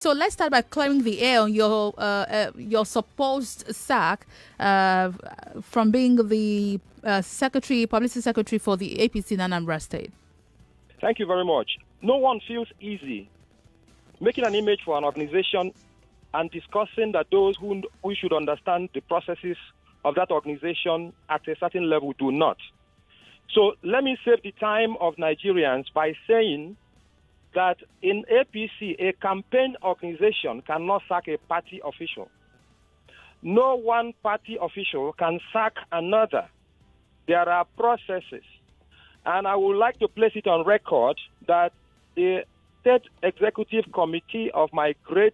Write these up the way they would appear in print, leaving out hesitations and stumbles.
So let's start by clearing the air on your supposed sack from being the publicity secretary for the APC in Anambra State. Thank you very much. No one feels easy making an image for an organization and discussing that those who should understand the processes of that organization at a certain level do not. So let me save the time of Nigerians by saying that in APC, a campaign organization cannot sack a party official. No one party official can sack another. There are processes. And I would like to place it on record that the State Executive Committee of my great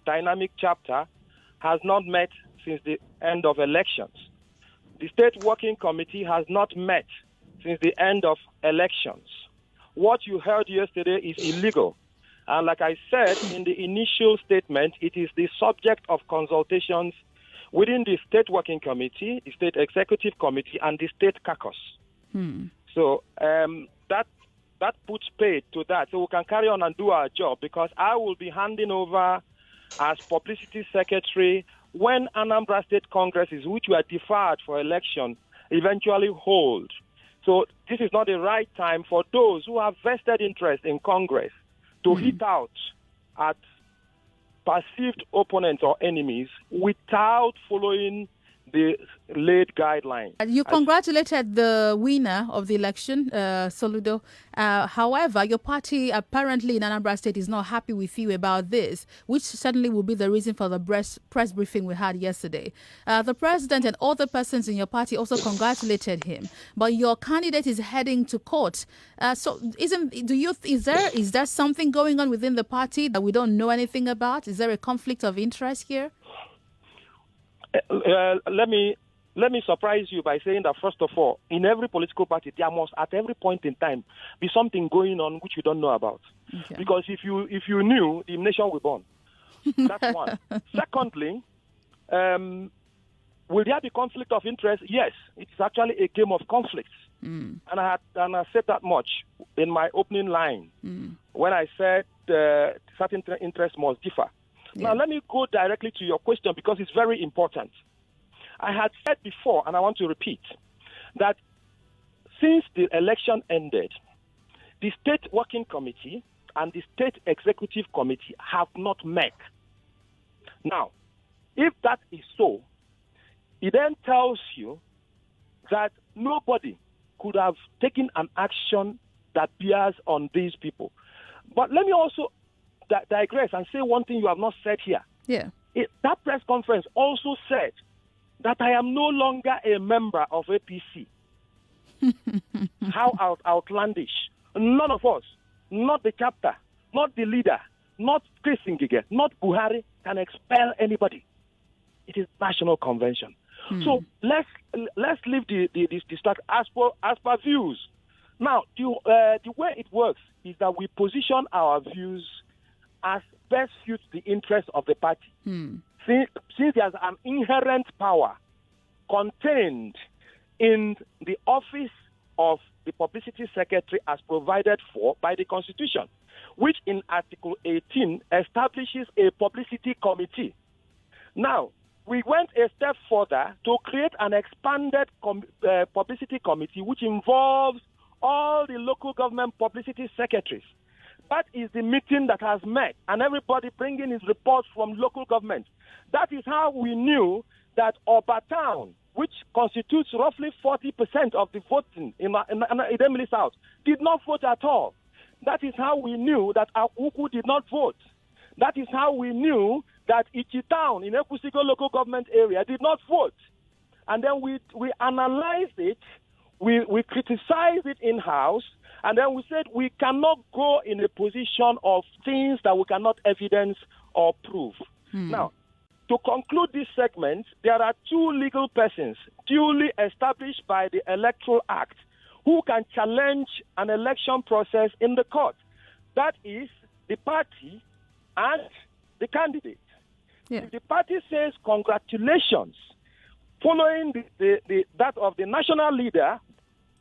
dynamic chapter has not met since the end of elections. The State Working Committee has not met since the end of elections. What you heard yesterday is illegal. And like I said in the initial statement, it is the subject of consultations within the State Working Committee, the State Executive Committee, and the State Caucus. So that puts paid to that. So we can carry on and do our job, because I will be handing over as publicity secretary when Anambra State Congresses, which were deferred for election, eventually hold. So this is not the right time for those who have vested interest in Congress to hit out at perceived opponents or enemies without following the laid guidelines. You congratulated the winner of the election, Soludo. However, your party apparently in Anambra State is not happy with you about this, which certainly will be the reason for the press briefing we had yesterday. The president and other persons in your party also congratulated him, but your candidate is heading to court. So, is there something going on within the party that we don't know anything about? Is there a conflict of interest here? Let me surprise you by saying that, first of all, in every political party, there must at every point in time be something going on which you don't know about. Okay. Because if you knew, the nation will burn. That's one. Secondly, will there be conflict of interest? Yes, it's actually a game of conflicts. And I said that much in my opening line when I said certain interests must differ. Yeah. Now, let me go directly to your question, because it's very important. I had said before, and I want to repeat, that since the election ended, the State Working Committee and the State Executive Committee have not met. Now, if that is so, it then tells you that nobody could have taken an action that bears on these people. But let me also digress and say one thing you have not said here. Yeah. That press conference also said that I am no longer a member of APC. How outlandish. None of us, not the chapter, not the leader, not Chris Ngige, not Buhari, can expel anybody. It is national convention. So let's leave the start as per views. Now, the way it works is that we position our views as best suits the interests of the party. Since there's an inherent power contained in the office of the publicity secretary as provided for by the Constitution, which in Article 18 establishes a publicity committee. Now, we went a step further to create an expanded publicity committee which involves all the local government publicity secretaries. That is the meeting that has met, and everybody bringing his reports from local government. That is how we knew that Oba Town, which constitutes roughly 40% of the voting in Idemili South, did not vote at all. That is how we knew that Akuku did not vote. That is how we knew that Ichi Town in Ekusigo local government area did not vote. And then we analyzed it, we criticized it in-house, and then we said we cannot go in a position of things that we cannot evidence or prove. Now, to conclude this segment, there are two legal persons duly established by the Electoral Act who can challenge an election process in the court. That is the party and the candidate. Yeah. If the party says congratulations, following that of the national leader,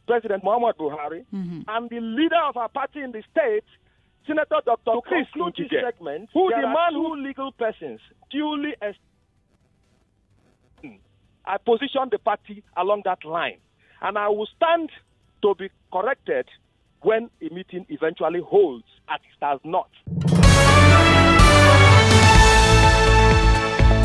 President Muhammad Buhari, and the leader of our party in the state, Senator Dr. To Chris conclude this Ngige, segment, who there the are man two who legal persons duly I position the party along that line, and I will stand to be corrected when a meeting eventually holds, as it does not.